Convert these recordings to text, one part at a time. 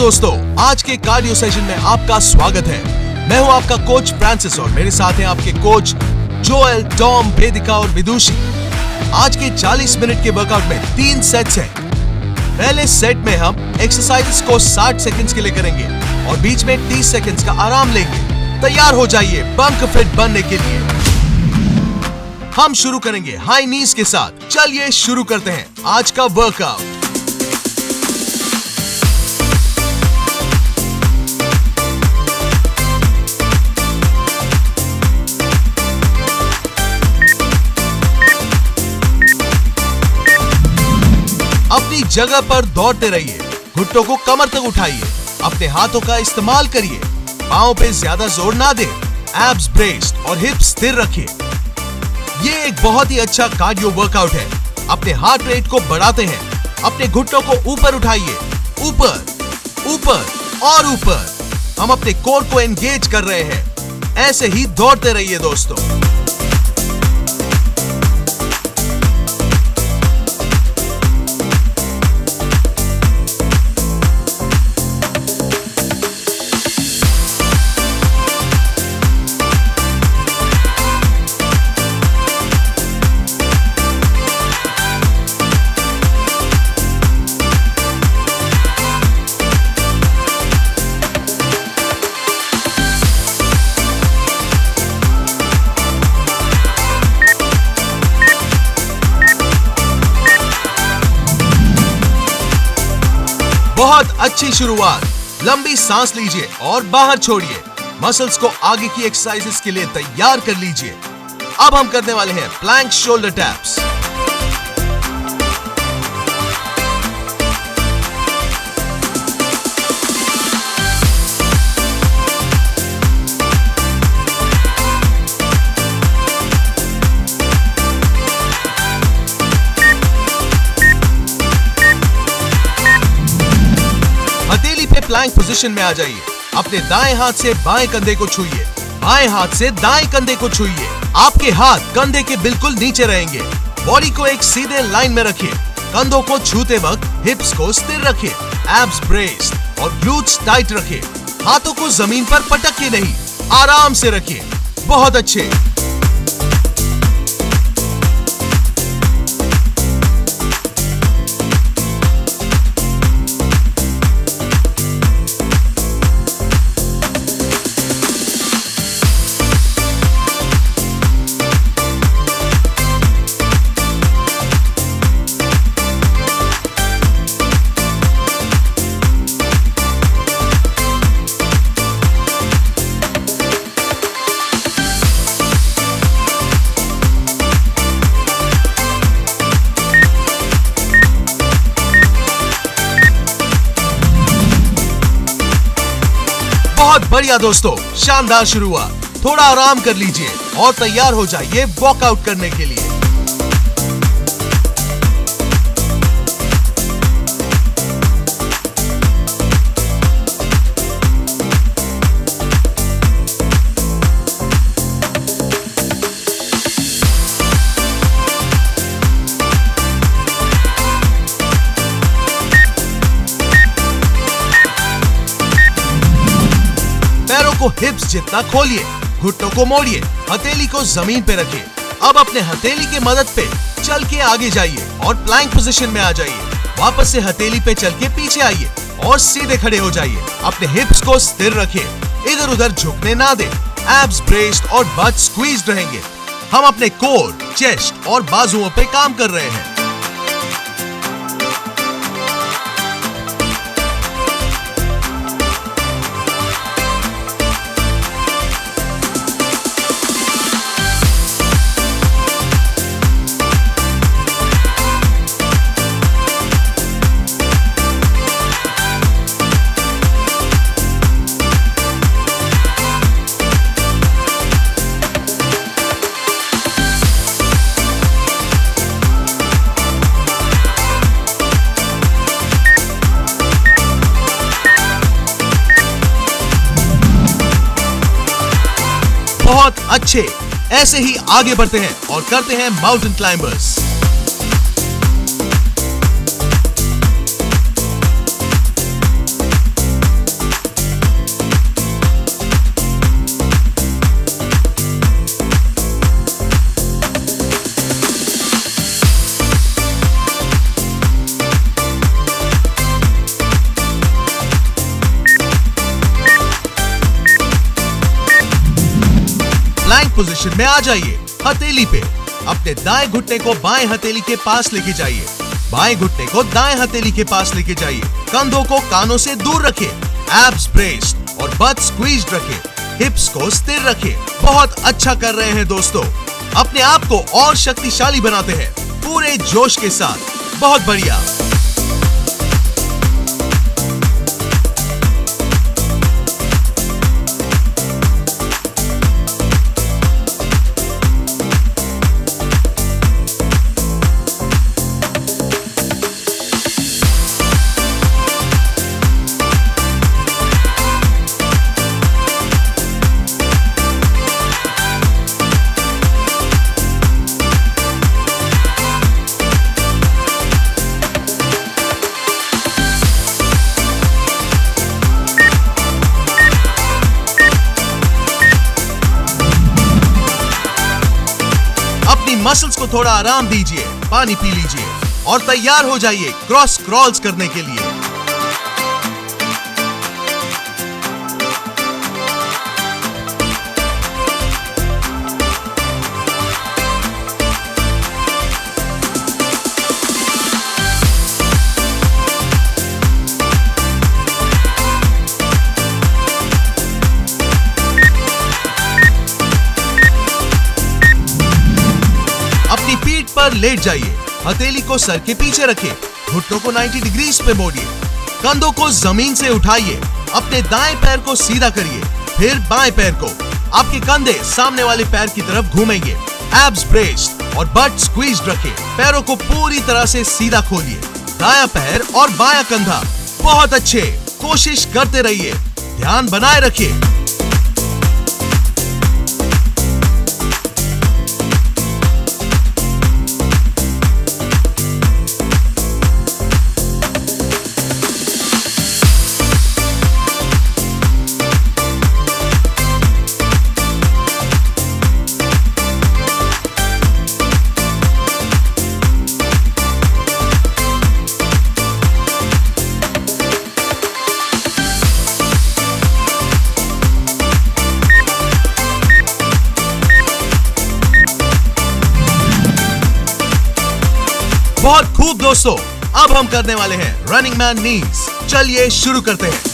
दोस्तों, आज के कार्डियो सेशन में आपका स्वागत है। मैं हूं आपका कोच फ्रांसिस और मेरे साथ हैं आपके कोच जोएल, टॉम, वेदिका और विदुषी। आज के 40 मिनट के वर्कआउट में 3 सेट्स हैं। पहले सेट में हम एक्सरसाइजेस को 60 सेकंड्स के लिए करेंगे और बीच में 30 सेकंड्स का आराम लेंगे। तैयार हो जाइए बंक फिट बनने के लिए। हम शुरू करेंगे हाई नीज के साथ। चलिए शुरू करते हैं आज का वर्कआउट। अपनी जगह पर दौड़ते रहिए, घुटनों को कमर तक उठाइए, अपने हाथों का इस्तेमाल करिए, पांव पे ज्यादा जोर ना दें, एब्स ब्रेस्ड और हिप्स स्थिर रखिए। ये एक बहुत ही अच्छा कार्डियो वर्कआउट है। अपने हार्ट रेट को बढ़ाते हैं, अपने घुटनों को ऊपर उठाइए, ऊपर ऊपर और ऊपर। हम अपने कोर को एंगेज कर रहे हैं। ऐसे ही दौड़ते रहिए दोस्तों। बहुत अच्छी शुरुआत। लंबी सांस लीजिए और बाहर छोड़िए। मसल्स को आगे की एक्सरसाइजेस के लिए तैयार कर लीजिए। अब हम करने वाले हैं plank shoulder taps. Plank position में आ जाइए। अपने दाएं हाथ से बाएं कंधे को छूइए, बाएं हाथ से दाएं कंधे को छूइए। आपके हाथ कंधे के बिल्कुल नीचे रहेंगे। बॉडी को एक सीधे लाइन में रखिए। कंधों को छूते वक्त हिप्स को स्थिर रखिए, एब्स ब्रेस्ड और ग्लूट्स टाइट रखिए। हाथों को जमीन पर पटकिए नहीं, आराम से रखिए। बहुत अच्छे। बहुत बढ़िया दोस्तों, शानदार शुरुआत। थोड़ा आराम कर लीजिए और तैयार हो जाइए वॉकआउट करने के लिए। पैरों को हिप्स जितना खोलिए, घुटनों को मोड़िए, हथेली को जमीन पे रखिए। अब अपने हथेली की मदद पे चल के आगे जाइए और प्लैंक पोजीशन में आ जाइए। वापस से हथेली पे चल के पीछे आइए और सीधे खड़े हो जाइए। अपने हिप्स को स्थिर रखिए, इधर उधर झुकने ना दें। एब्स ब्रेस्ड और बट स्क्वीज्ड रहेंगे। हम अपने कोर, चेस्ट और बाजुओं पे काम कर रहे हैं। बहुत अच्छे। ऐसे ही आगे बढ़ते हैं और करते हैं माउंटेन क्लाइंबर्स। पोजीशन में आ जाइए। हथेली पे अपने दाएं घुटने को बाएं हथेली के पास लेके जाइए, बाएं घुटने को दाएं हथेली के पास लेके जाइए। कंधों को कानों से दूर रखें, एब्स ब्रेस्ड और बट स्क्वीज्ड रखें, हिप्स को स्थिर रखें। बहुत अच्छा कर रहे हैं दोस्तों, अपने आप को और शक्तिशाली बनाते हैं पूरे जोश के साथ। बहुत बढ़िया। मसल्स को थोड़ा आराम दीजिए, पानी पी लीजिए और तैयार हो जाइए क्रॉस क्रॉल्स करने के लिए। पीठ पर लेट जाइए, हथेली को सर के पीछे रखें, घुटनों को 90 डिग्री पे मोड़िए, कंधों को जमीन से उठाइए, अपने दाएं पैर को सीधा करिए, फिर बाएं पैर को। आपके कंधे सामने वाले पैर की तरफ घूमेंगे, एब्स ब्रेस्ड और बट स्क्वीज्ड रखें। पैरों को पूरी तरह से सीधा खोलिए, दायां पैर और बायां कंधा। बहुत अच्छे, कोशिश करते रहिए, ध्यान बनाए रखिए। बहुत खूब दोस्तों, अब हम करने वाले हैं रनिंग मैन नीज। चलिए शुरू करते हैं।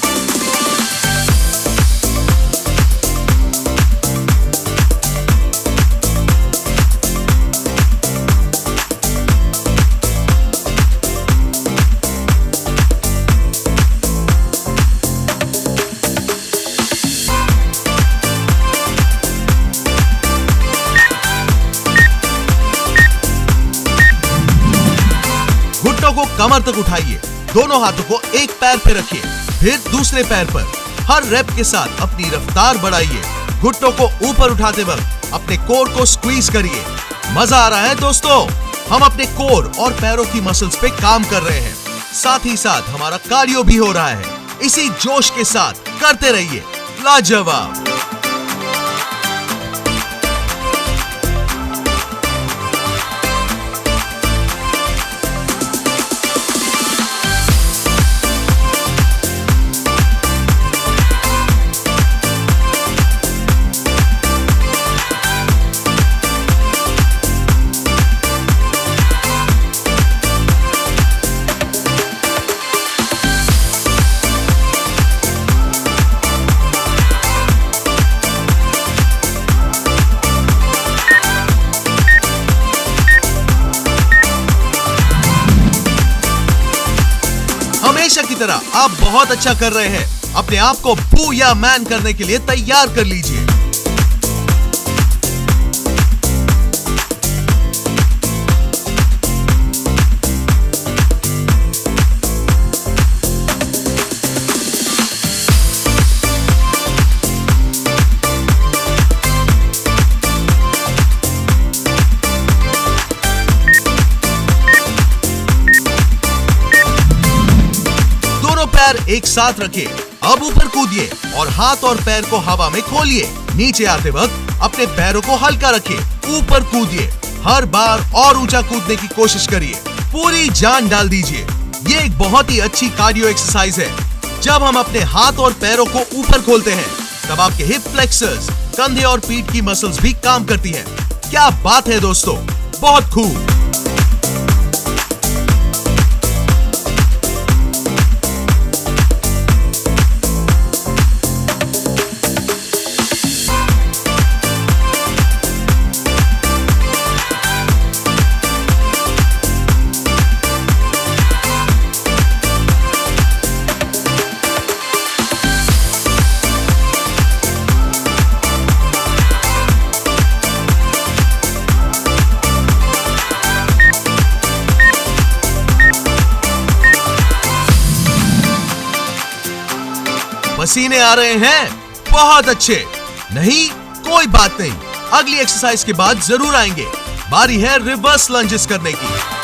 को कमर तक उठाइए, दोनों हाथों को एक पैर पे रखिए, फिर दूसरे पैर पर। हर रेप के साथ अपनी रफ्तार बढ़ाइए। घुटनों को ऊपर उठाते वक्त अपने कोर को स्क्वीज करिए। मजा आ रहा है दोस्तों? हम अपने कोर और पैरों की मसल्स पे काम कर रहे हैं, साथ ही साथ हमारा कार्डियो भी हो रहा है। इसी जोश के साथ करते रहिए। लाजवाब। हमेशा की तरह आप बहुत अच्छा कर रहे हैं। अपने आप को बूया मैन करने के लिए तैयार कर लीजिए। पैर एक साथ रखिए। अब ऊपर कूदिए और हाथ और पैर को हवा में खोलिए। नीचे आते वक्त अपने पैरों को हल्का रखिए, ऊपर कूदिए। हर बार और ऊंचा कूदने की कोशिश करिए, पूरी जान डाल दीजिए। ये एक बहुत ही अच्छी कार्डियो एक्सरसाइज है। जब हम अपने हाथ और पैरों को ऊपर खोलते हैं तब आपके हिप फ्लेक्सर्स, कंधे और पीठ की मसल्स भी काम करती हैं। क्या बात है दोस्तों, बहुत खूब। पसीने आ रहे हैं? बहुत अच्छे। नहीं, कोई बात नहीं, अगली एक्सरसाइज के बाद जरूर आएंगे। बारी है रिवर्स लंजेस करने की।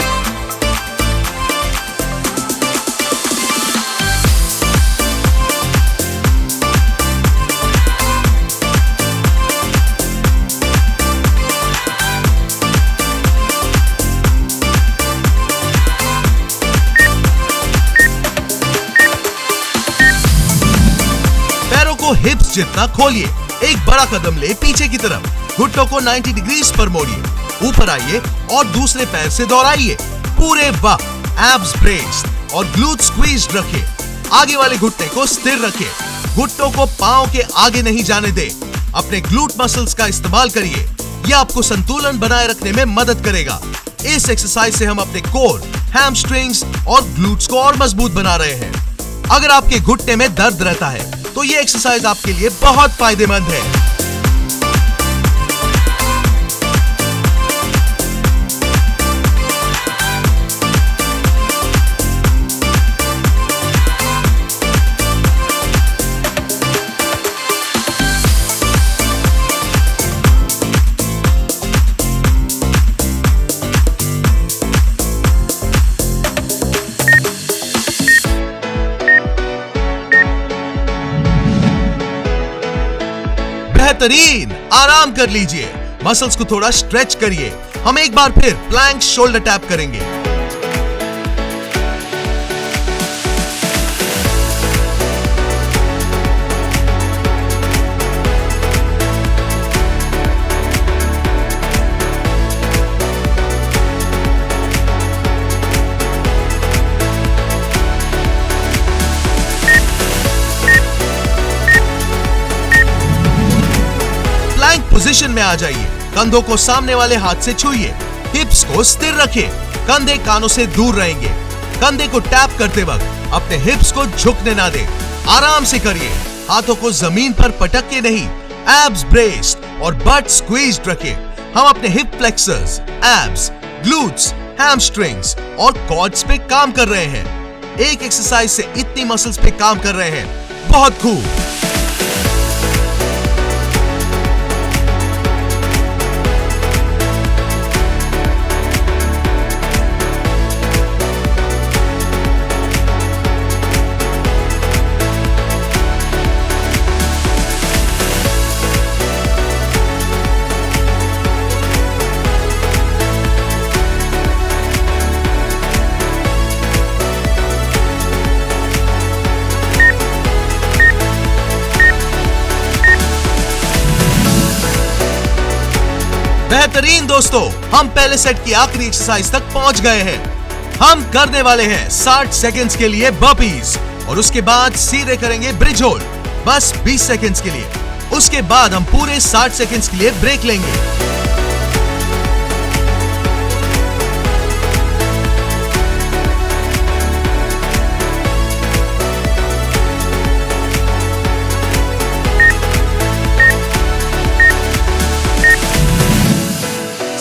हिप्स जितना खोलिए, एक बड़ा कदम ले पीछे की तरफ, घुटनों को 90 डिग्रीज पर मोड़िए, ऊपर आइए और दूसरे पैर से दोहराइए। पूरे वक्त एब्स ब्रेस्ड और ग्लूट स्क्वीज्ड रखिए। आगे वाले घुटने को स्थिर रखिए, घुटनों को पांव के आगे नहीं जाने दें। अपने ग्लूट मसल्स का इस्तेमाल करिए, यह आपको संतुलन बनाए रखने में मदद करेगा। इस एक्सरसाइज से हम अपने कोर, हैमस्ट्रिंग्स और ग्लूट्स को और मजबूत बना रहे हैं। अगर आपके घुटने में दर्द रहता है तो ये एक्सरसाइज आपके लिए बहुत फायदेमंद है। बेहतरीन, आराम कर लीजिए, मसल्स को थोड़ा स्ट्रेच करिए। हम एक बार फिर प्लैंक शोल्डर टैप करेंगे। पोजीशन में आ जाइए, कंधों को सामने वाले हाथ से छूइए, हिप्स को स्थिर रखिए, कंधे कानों से दूर रहेंगे। कंधे को टैप करते वक्त अपने हिप्स को झुकने ना दें, आराम से करिए, हाथों को जमीन पर पटक के नहीं। एब्स ब्रेस्ड और बट स्क्वीज्ड रखिए। हम अपने hip flexors, abs, glutes, hamstrings और क्वाड्स पे काम कर रहे हैं। एक एक्सरसाइज से इतनी मसल्स पे काम कर रहे हैं, बहुत खूब। बेहतरीन दोस्तों, हम पहले सेट की आखिरी एक्सरसाइज तक पहुंच गए हैं। हम करने वाले हैं 60 सेकंड्स के लिए बर्पीज और उसके बाद सीधे करेंगे ब्रिज होल्ड, बस 20 सेकंड्स के लिए। उसके बाद हम पूरे 60 सेकंड्स के लिए ब्रेक लेंगे।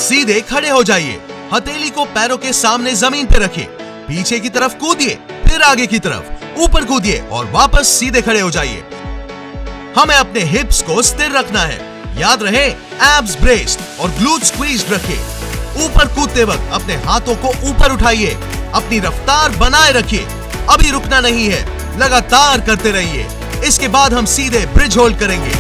सीधे खड़े हो जाइए, हथेली को पैरों के सामने जमीन पे रखिए, पीछे की तरफ कूदिए, फिर आगे की तरफ, ऊपर कूदिए और वापस सीधे खड़े हो जाइए। हमें अपने हिप्स को स्थिर रखना है, याद रहे एब्स ब्रेस्ड और ग्लूट स्क्वीज्ड रखिए। ऊपर कूदते वक्त अपने हाथों को ऊपर उठाइए, अपनी रफ्तार बनाए रखिए, अभी रुकना नहीं है, लगातार करते रहिए। इसके बाद हम सीधे ब्रिज होल्ड करेंगे।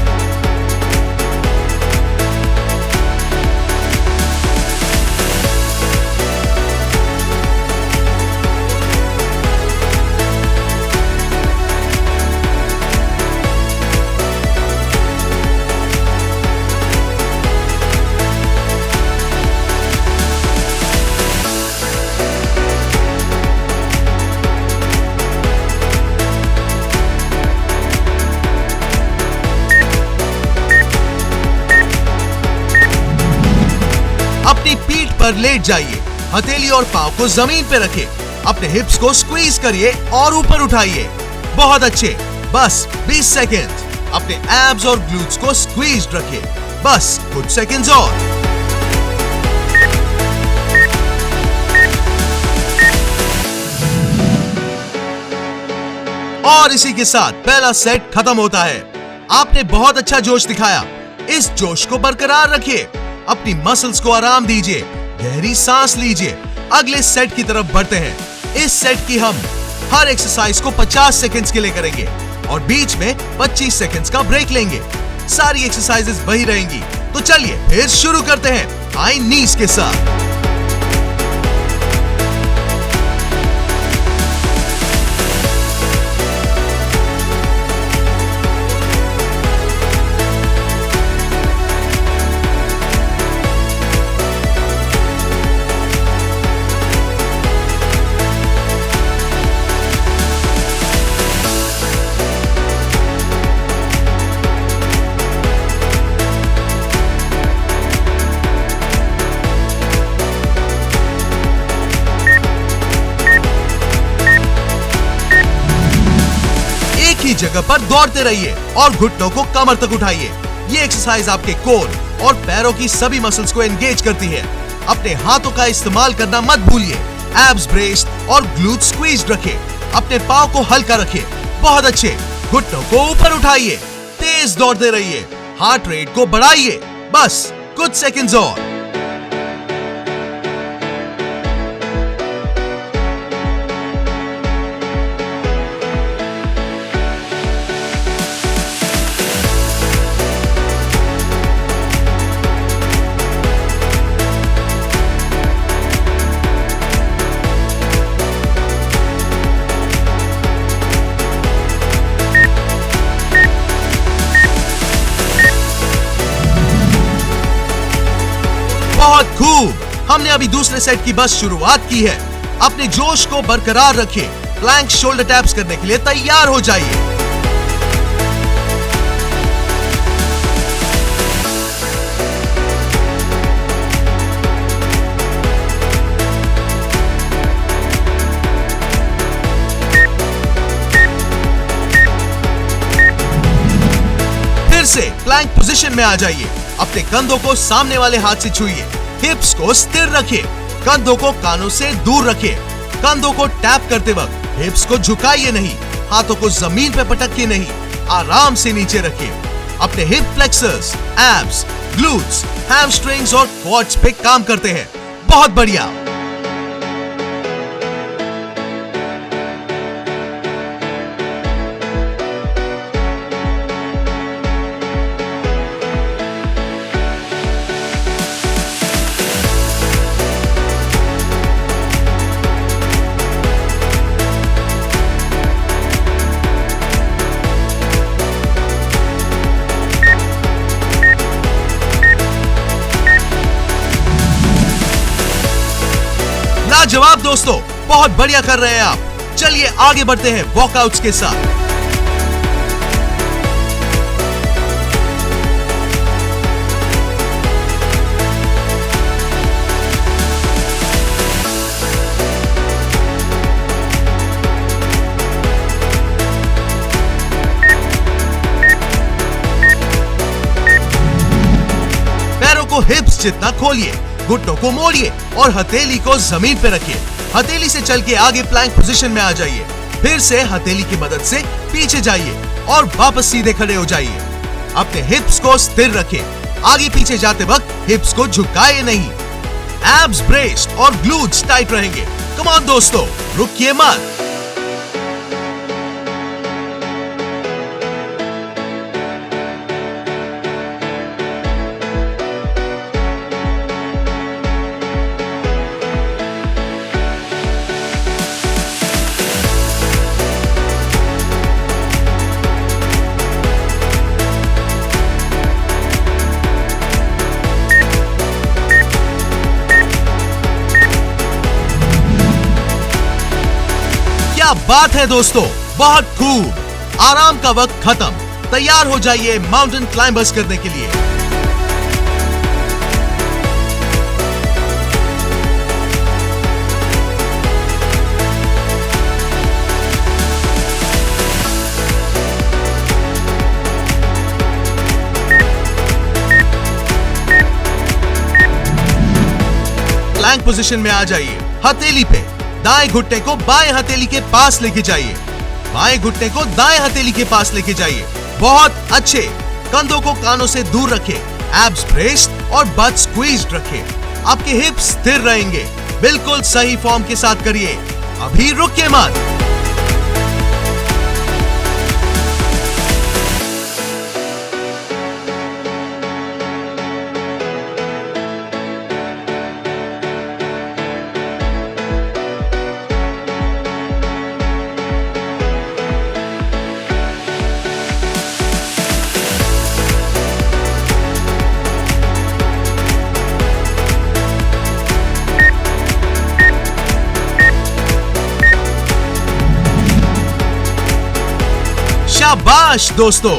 पर लेट जाइए, हथेली और पांव को जमीन पे रखें, अपने हिप्स को स्क्वीज करिए और ऊपर उठाइए। बहुत अच्छे, बस 20 सेकेंड। अपने एब्स और ग्लूट्स को स्क्वीज रखिए, बस कुछ सेकेंड्स और इसी के साथ पहला सेट खत्म होता है। आपने बहुत अच्छा जोश दिखाया। इस जोश को बरकरार रखिए, अपनी मसल्स को आराम दीजिए, गहरी सांस लीजिए। अगले सेट की तरफ बढ़ते हैं। इस सेट की हम हर एक्सरसाइज को 50 सेकंड्स के लिए करेंगे और बीच में 25 सेकंड्स का ब्रेक लेंगे। सारी एक्सरसाइजेस वही रहेंगी। तो चलिए फिर शुरू करते हैं हाई नीज के साथ। जगह पर दौड़ते रहिए और घुटनों को कमर तक उठाइए। ये एक्सरसाइज आपके कोर और पैरों की सभी मसल्स को एंगेज करती है। अपने हाथों का इस्तेमाल करना मत भूलिए। एब्स ब्रेस्ड और ग्लूट स्क्वीज रखें। अपने पांव को हल्का रखें। बहुत अच्छे, घुटनों को ऊपर उठाइए। तेज दौड़ते रहिए, हार्ट रेट को बढ़ाइए। बस कुछ सेकंड्स और। बहुत खूब। हमने अभी दूसरे सेट की बस शुरुआत की है। अपने जोश को बरकरार रखिए। प्लैंक शोल्डर टैप्स करने के लिए तैयार हो जाइए। फिर से प्लैंक पोजीशन में आ जाइए। अपने कंधों को सामने वाले हाथ से छुइए। हिप्स को स्थिर रखिए। कंधों को कानों से दूर रखिए। कंधों को टैप करते वक्त हिप्स को झुकाइए नहीं, हाथों को जमीन पर पटकिए नहीं, आराम से नीचे रखिए। अपने hip flexors, abs, glutes, hamstrings और क्वाड्स पे काम करते हैं। बहुत बढ़िया। लाजवाब दोस्तों, बहुत बढ़िया कर रहे हैं आप। चलिए आगे बढ़ते हैं वॉकआउट्स के साथ। पैरों को हिप्स जितना खोलिए, घुटनों को मोड़िए और हथेली को जमीन पे रखिए। हथेली से चल के आगे प्लैंक पोजीशन में आ जाइए। फिर से हथेली की मदद से पीछे जाइए और वापस सीधे खड़े हो जाइए। अपने हिप्स को स्थिर रखें। आगे पीछे जाते वक्त हिप्स को झुकाए नहीं। एब्स ब्रेस्ड और ग्लूट्स टाइट रहेंगे। कम ऑन दोस्तों, रुकिए मत। क्या बात है दोस्तों, बहुत खूब। आराम का वक्त खत्म। तैयार हो जाइए माउंटेन क्लाइंबर्स करने के लिए। प्लैंक पोजीशन में आ जाइए। हथेली पे दाएं घुटने को बाएं हथेली के पास लेके जाइए, बाएं घुटने को दाएं हथेली के पास लेके जाइए। बहुत अच्छे। कंधों को कानों से दूर रखें, एब्स ब्रेस्ड और बट स्क्वीज्ड रखें। आपके हिप्स स्थिर रहेंगे। बिल्कुल सही फॉर्म के साथ करिए, अभी रुकिए मत। शाबाश दोस्तों,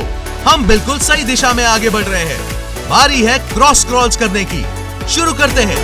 हम बिल्कुल सही दिशा में आगे बढ़ रहे हैं। बारी है क्रॉस क्रॉल्स करने की। शुरू करते हैं।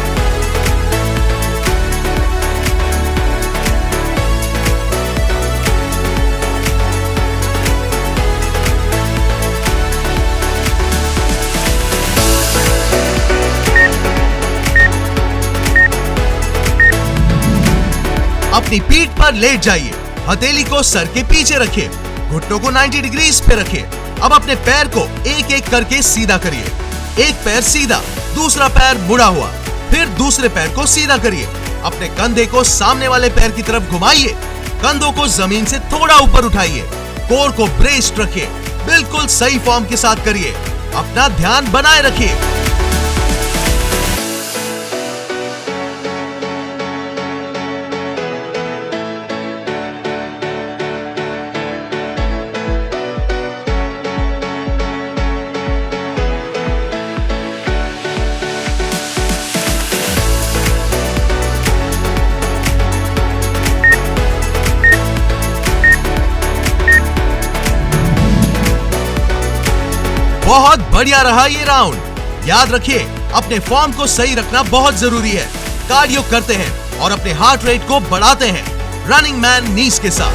अपनी पीठ पर लेट जाइए, हथेली को सर के पीछे रखिए, घुटनों को 90 डिग्रीज पे रखिए। अब अपने पैर को एक एक करके सीधा करिए। एक पैर सीधा, दूसरा पैर मुड़ा हुआ, फिर दूसरे पैर को सीधा करिए। अपने कंधे को सामने वाले पैर की तरफ घुमाइए, कंधों को जमीन से थोड़ा ऊपर उठाइए, कोर को ब्रेस्ड रखिए। बिल्कुल सही फॉर्म के साथ करिए, अपना ध्यान बनाए रखिए। बहुत बढ़िया रहा ये राउंड। याद रखिए, अपने फॉर्म को सही रखना बहुत जरूरी है। कार्डियो करते हैं और अपने हार्ट रेट को बढ़ाते हैं रनिंग मैन नीज के साथ।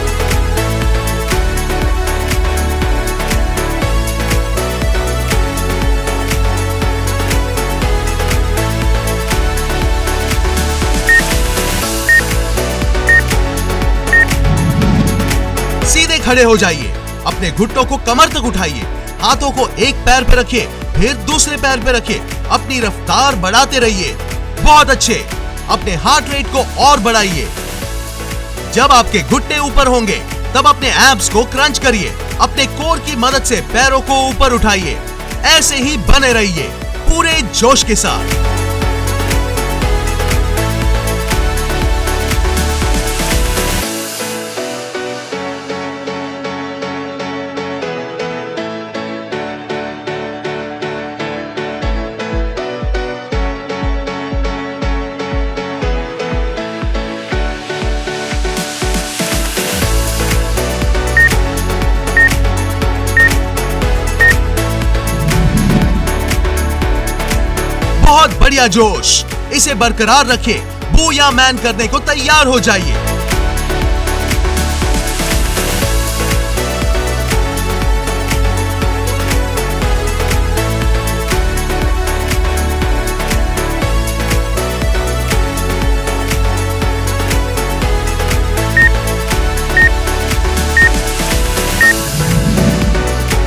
सीधे खड़े हो जाइए, अपने घुटनों को कमर तक उठाइए, हाथों को एक पैर पे रखिए, फिर दूसरे पैर पे रखिए। अपनी रफ्तार बढ़ाते रहिए। बहुत अच्छे। अपने हार्ट रेट को और बढ़ाइए। जब आपके घुटने ऊपर होंगे तब अपने एब्स को क्रंच करिए। अपने कोर की मदद से पैरों को ऊपर उठाइए। ऐसे ही बने रहिए पूरे जोश के साथ। बहुत बढ़िया जोश। इसे बरकरार रखें। बूया मैन करने को तैयार हो जाइए।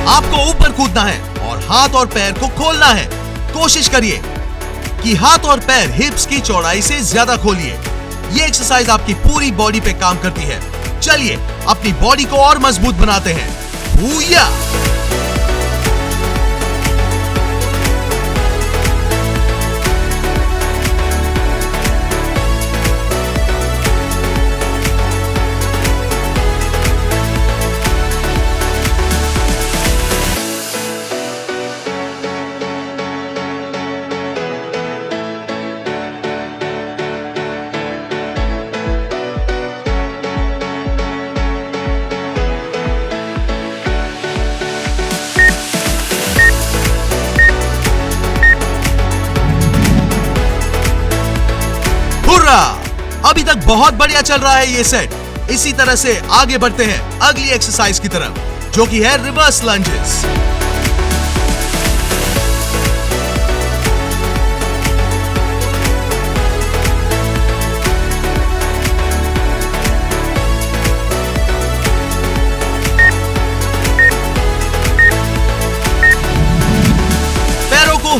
आपको ऊपर कूदना है और हाथ और पैर को खोलना है। कोशिश करिए कि हाथ और पैर हिप्स की चौड़ाई से ज्यादा खोलिए। ये एक्सरसाइज आपकी पूरी बॉडी पे काम करती है। चलिए अपनी बॉडी को और मजबूत बनाते हैं। बूया! अभी तक बहुत बढ़िया चल रहा है ये सेट। इसी तरह से आगे बढ़ते हैं अगली एक्सरसाइज की तरफ, जो कि है रिवर्स लंजेस।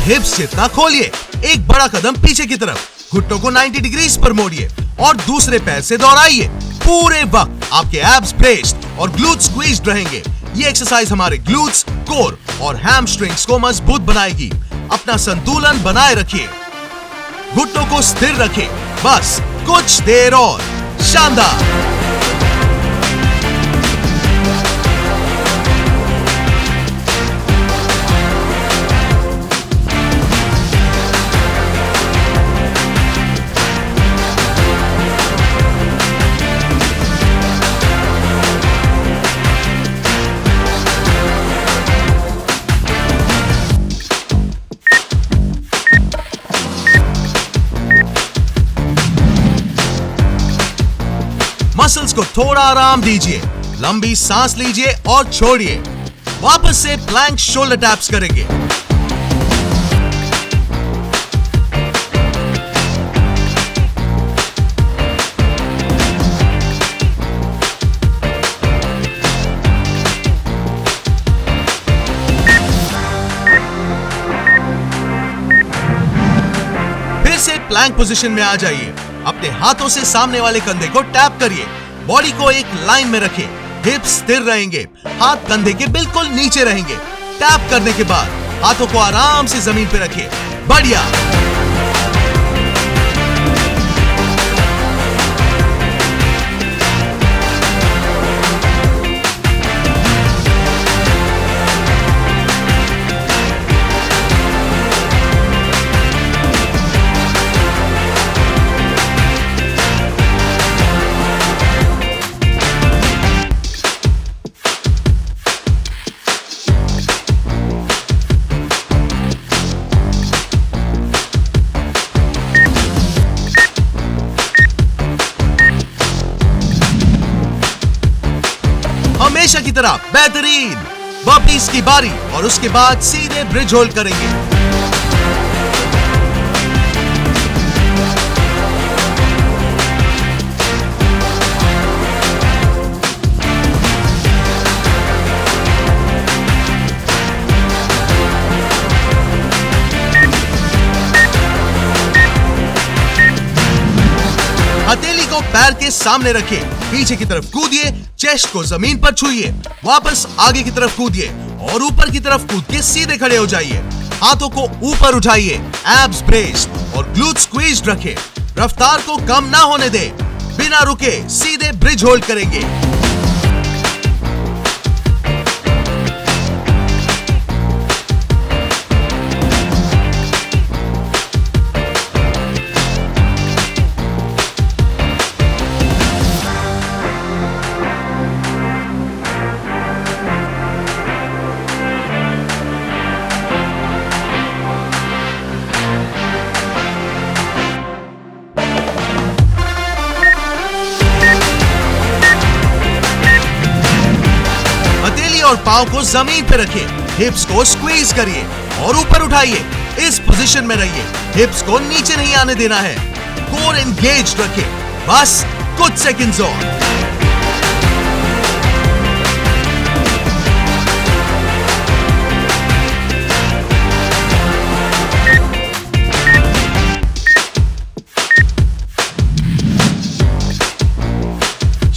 हिप्स जितना खोलिए, एक बड़ा कदम पीछे की तरफ, घुटनों को 90 डिग्री पर मोड़िए और दूसरे पैर से दोहराइए। पूरे वक्त आपके एब्स ब्रेस्ड और ग्लूट्स स्क्वीज्ड रहेंगे। ये एक्सरसाइज हमारे ग्लूट्स, कोर और हैमस्ट्रिंग्स को मजबूत बनाएगी। अपना संतुलन बनाए रखिए, घुटनों को स्थिर रखें। बस कुछ देर और। शानदार। मसल्स को थोड़ा आराम दीजिए, लंबी सांस लीजिए और छोड़िए। वापस से प्लैंक शोल्डर टैप्स करेंगे। फिर से प्लैंक पोजीशन में आ जाइए। अपने हाथों से सामने वाले कंधे को टैप करिए। बॉडी को एक लाइन में रखें। हिप्स स्थिर रहेंगे, हाथ कंधे के बिल्कुल नीचे रहेंगे। टैप करने के बाद हाथों को आराम से जमीन पे रखें। बढ़िया। हमेशा की तरह बेहतरीन बर्पीज की बारी और उसके बाद सीधे ब्रिज होल्ड करेंगे। हथेली को पैर के सामने रखें, पीछे की तरफ कूदिए, चेस्ट को जमीन पर छूइए, वापस आगे की तरफ कूदिए और ऊपर की तरफ कूद के सीधे खड़े हो जाइए। हाथों को ऊपर उठाइए, एब्स ब्रेस्ड और ग्लूट्स स्क्वीज्ड रखें। रफ्तार को कम ना होने दें। बिना रुके सीधे ब्रिज होल्ड करेंगे। और पांव को जमीन पे रखिए, हिप्स को स्क्वीज करिए और ऊपर उठाइए। इस पोजीशन में रहिए, हिप्स को नीचे नहीं आने देना है। कोर एंगेज रखिए। बस कुछ सेकंड्स और।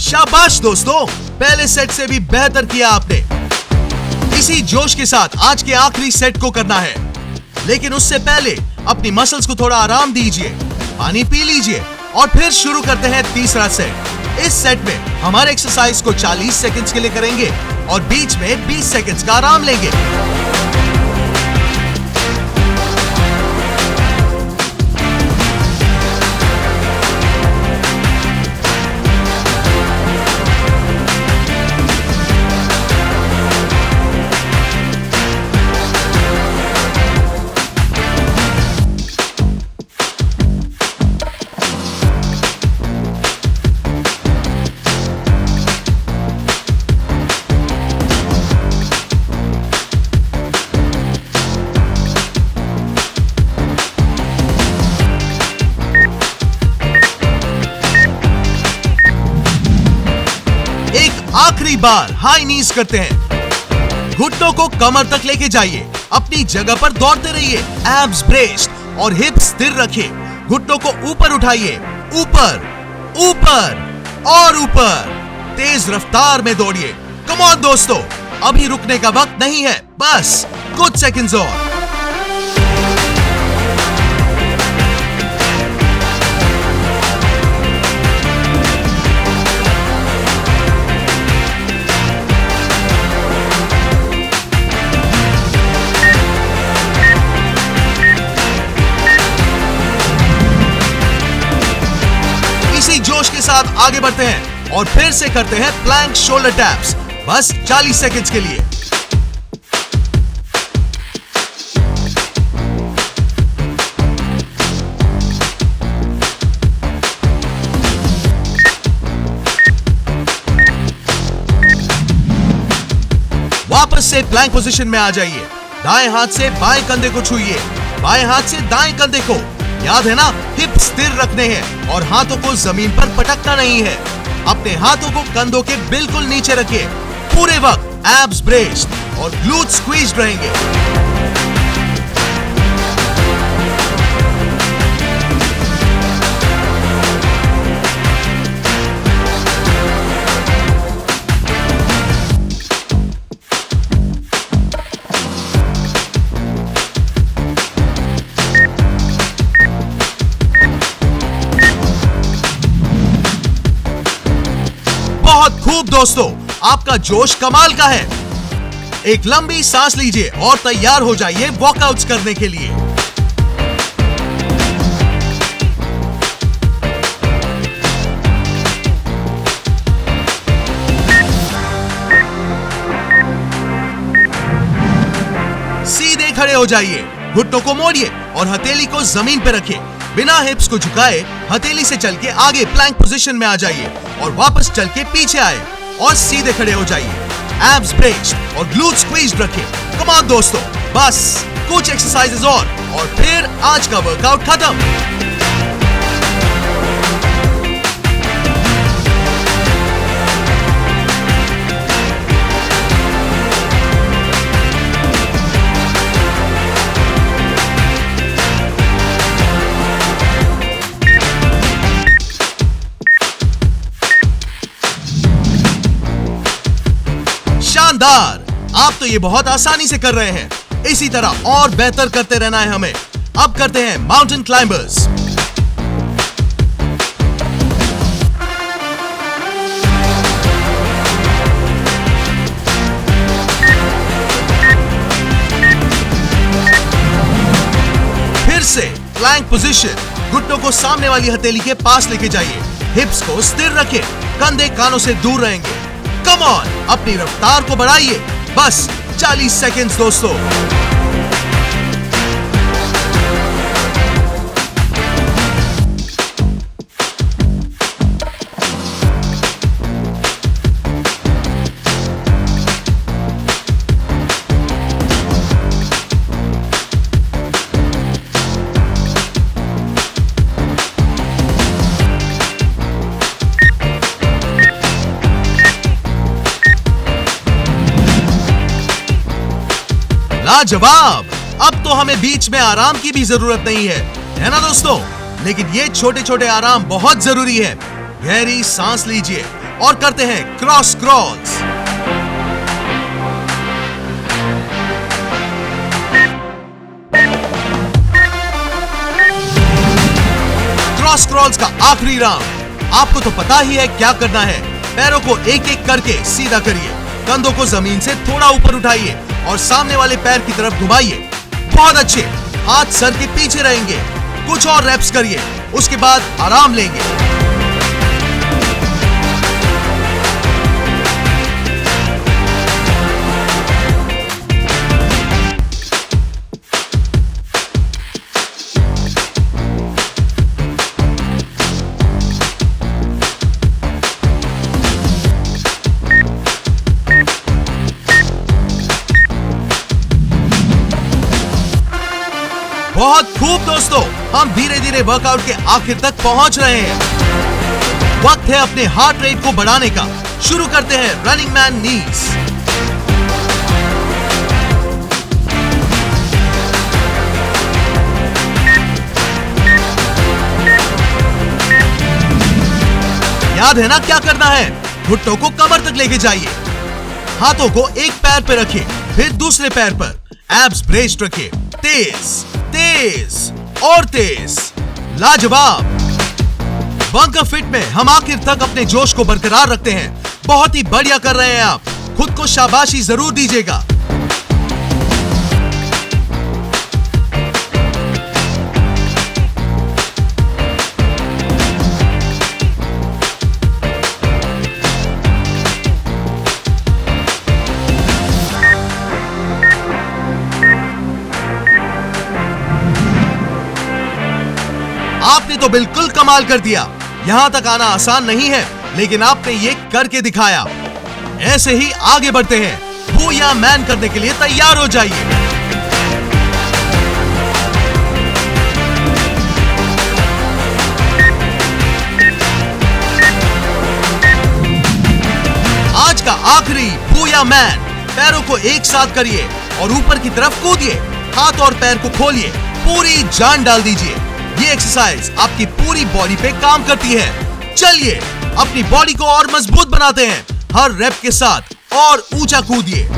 शाबाश दोस्तों, पहले सेट से भी बेहतर किया आपने। इसी जोश के साथ आज के आखिरी सेट को करना है, लेकिन उससे पहले अपनी मसल्स को थोड़ा आराम दीजिए, पानी पी लीजिए और फिर शुरू करते हैं तीसरा सेट। इस सेट में हमारे एक्सरसाइज को 40 सेकंड्स के लिए करेंगे और बीच में 20 सेकंड्स का आराम लेंगे। आखिरी बार हाई नीज करते हैं। घुटनों को कमर तक लेके जाइए, अपनी जगह पर दौड़ते रहिए। एब्स ब्रेस्ड और हिप्स स्थिर रखिए। घुटनों को ऊपर उठाइए, ऊपर, ऊपर और ऊपर। तेज रफ्तार में दौड़िए। कम ऑन दोस्तों, अभी रुकने का वक्त नहीं है, बस कुछ सेकंड्स और। इसी जोश के साथ आगे बढ़ते हैं और फिर से करते हैं प्लैंक शोल्डर टैप्स, बस 40 सेकंड्स के लिए। वापस से प्लैंक पोजीशन में आ जाइए। दाएं हाथ से बाएं कंधे को छूइए, बाएं हाथ से दाएं कंधे को। याद है ना, हिप स्थिर रखने हैं और हाथों को जमीन पर पटकना नहीं है। अपने हाथों को कंधों के बिल्कुल नीचे रखिए। पूरे वक्त एब्स ब्रेस्ड और ग्लूट स्क्वीज्ड रहेंगे। बहुत खूब दोस्तों, आपका जोश कमाल का है। एक लंबी सांस लीजिए और तैयार हो जाइए वॉकआउट्स करने के लिए। सीधे खड़े हो जाइए, घुटनों को मोड़िए और हथेली को जमीन पर रखिए। बिना हिप्स को झुकाए हथेली से चल के आगे प्लैंक पोजीशन में आ जाइए और वापस चल के पीछे आए और सीधे खड़े हो जाइए। एब्स ब्रेस्ड और ग्लूट स्क्वीज्ड रखें। कम ऑन दोस्तों, बस कुछ एक्सरसाइजेज और फिर आज का वर्कआउट खत्म। शानदार! आप तो ये बहुत आसानी से कर रहे हैं। इसी तरह और बेहतर करते रहना है हमें। अब करते हैं माउंटेन क्लाइंबर्स। फिर से प्लैंक पोजीशन। घुटनों को सामने वाली हथेली के पास लेके जाइए। हिप्स को स्थिर रखें, कंधे कानों से दूर रहेंगे। कम ऑन, अपनी रफ्तार को बढ़ाइए। बस 40 सेकंड्स दोस्तों। लाजवाब! अब तो हमें बीच में आराम की भी जरूरत नहीं है ना दोस्तों? लेकिन ये छोटे छोटे आराम बहुत जरूरी है। गहरी सांस लीजिए और करते हैं क्रॉस क्रॉल्स। क्रॉस क्रॉल्स का आखिरी राउंड। आपको तो पता ही है क्या करना है। पैरों को एक एक करके सीधा करिए। कंधों को जमीन से थोड़ा ऊपर उठाइए और सामने वाले पैर की तरफ घुमाइए। बहुत अच्छे। हाथ सर के पीछे रहेंगे। कुछ और रेप्स करिए, उसके बाद आराम लेंगे। बहुत खूब दोस्तों, हम धीरे धीरे वर्कआउट के आखिर तक पहुंच रहे हैं। वक्त है अपने हार्ट रेट को बढ़ाने का। शुरू करते हैं रनिंग मैन नीज। याद है ना क्या करना है? घुटनों को कमर तक लेके जाइए, हाथों को एक पैर पे रखिए, फिर दूसरे पैर पर, एब्स ब्रेस्ड रखिए, तेज तेज और तेज, लाजवाब। बंकर फिट में हम आखिर तक अपने जोश को बरकरार रखते हैं। बहुत ही बढ़िया कर रहे हैं आप, खुद को शाबाशी जरूर दीजिएगा। आपने तो बिल्कुल कमाल कर दिया। यहां तक आना आसान नहीं है, लेकिन आपने ये करके दिखाया। ऐसे ही आगे बढ़ते हैं। बूया मैन करने के लिए तैयार हो जाइए। आज का आखिरी बूया मैन। पैरों को एक साथ करिए और ऊपर की तरफ कूदिए। हाथ और पैर को खोलिए, पूरी जान डाल दीजिए। ये एक्सरसाइज आपकी पूरी बॉडी पे काम करती है। चलिए अपनी बॉडी को और मजबूत बनाते हैं। हर रैप के साथ और ऊंचा कूदिए।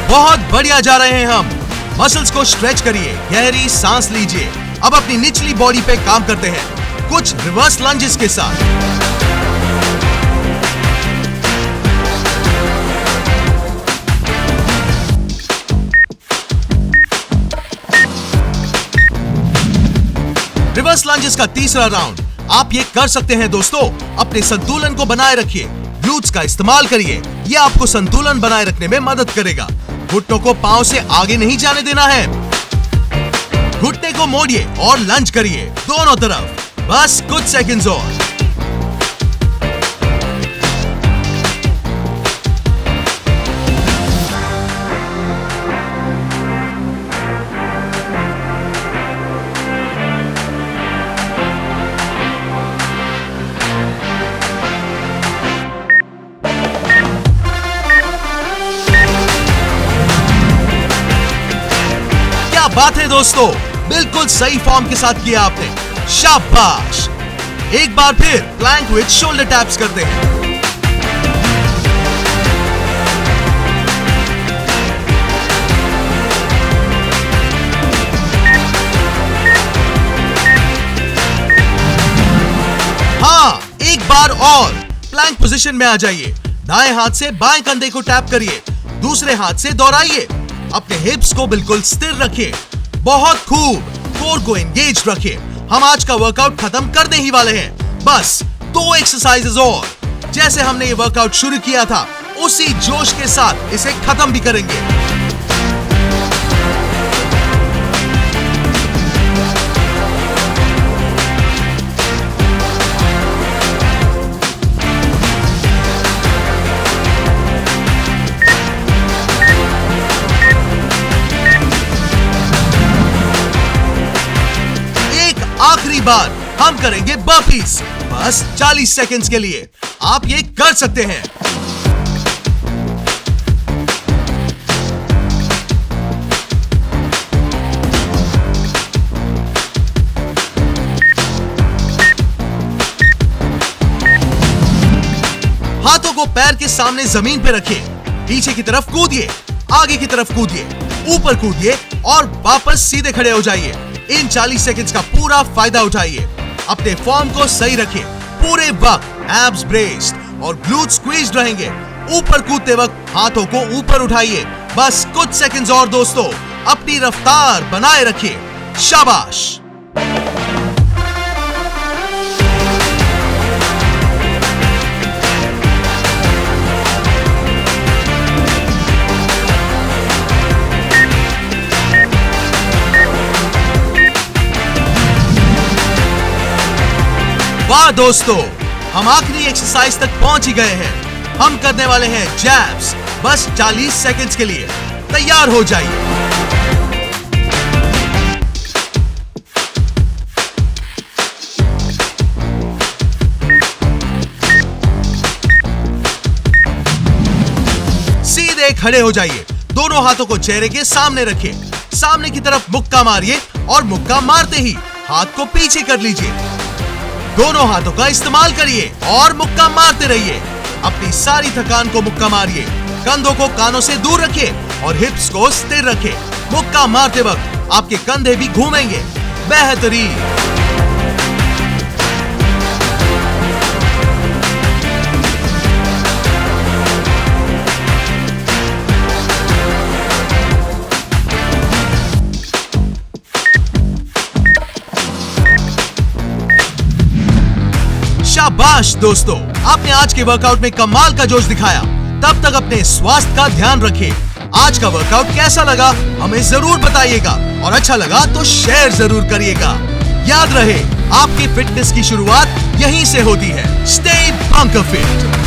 बहुत बढ़िया जा रहे हैं हम। मसल्स को स्ट्रेच करिए, गहरी सांस लीजिए। अब अपनी निचली बॉडी पे काम करते हैं, कुछ रिवर्स लंजेस के साथ। रिवर्स लंजेस का तीसरा राउंड आप ये कर सकते हैं दोस्तों। अपने संतुलन को बनाए रखिए, ग्लूट्स का इस्तेमाल करिए। यह आपको संतुलन बनाए रखने में मदद करेगा। घुटनों को पांव से आगे नहीं जाने देना है। घुटने को मोड़िए और लंज करिए दोनों तरफ। बस कुछ सेकंड्स और। बात है दोस्तों, बिल्कुल सही फॉर्म के साथ किया आपने। शाबाश। एक बार फिर प्लैंक विद शोल्डर टैप्स करते हैं। हाँ, एक बार और प्लैंक पोजीशन में आ जाइए। दाएं हाथ से बाएं कंधे को टैप करिए, दूसरे हाथ से दोहराइए। अपने हिप्स को बिल्कुल स्थिर रखिए। बहुत खूब, कोर को एंगेज रखिए। हम आज का वर्कआउट खत्म करने ही वाले हैं। बस 2 एक्सरसाइजेस और। जैसे हमने ये वर्कआउट शुरू किया था, उसी जोश के साथ इसे खत्म भी करेंगे। आखिरी बार हम करेंगे बर्पीज, बस 40 सेकंड्स के लिए। आप ये कर सकते हैं। हाथों को पैर के सामने जमीन पे रखिए। पीछे की तरफ कूदिए, आगे की तरफ कूदिए, ऊपर कूदिए और वापस सीधे खड़े हो जाइए। इन 40 सेकंड्स का पूरा फायदा उठाइए। अपने फॉर्म को सही रखिए। पूरे वक्त एब्स ब्रेस्ड और ग्लूट स्क्वीज्ड रहेंगे। ऊपर कूदते वक्त हाथों को ऊपर उठाइए। बस कुछ सेकंड्स और दोस्तों, अपनी रफ्तार बनाए रखिए। शाबाश। वाह दोस्तों, हम आखिरी एक्सरसाइज तक पहुंच ही गए हैं। हम करने वाले हैं जैब्स, बस 40 सेकंड्स के लिए। तैयार हो जाइए। सीधे खड़े हो जाइए, दोनों हाथों को चेहरे के सामने रखिए, सामने की तरफ मुक्का मारिए और मुक्का मारते ही हाथ को पीछे कर लीजिए। दोनों हाथों का इस्तेमाल करिए और मुक्का मारते रहिए। अपनी सारी थकान को मुक्का मारिए। कंधों को कानों से दूर रखिए और हिप्स को स्थिर रखिए। मुक्का मारते वक्त आपके कंधे भी घूमेंगे। बेहतरीन। शाबाश दोस्तों, आपने आज के वर्कआउट में कमाल का जोश दिखाया। तब तक अपने स्वास्थ्य का ध्यान रखिए। आज का वर्कआउट कैसा लगा हमें जरूर बताइएगा और अच्छा लगा तो शेयर जरूर करिएगा। याद रहे, आपकी फिटनेस की शुरुआत यहीं से होती है। Stay bunker fit.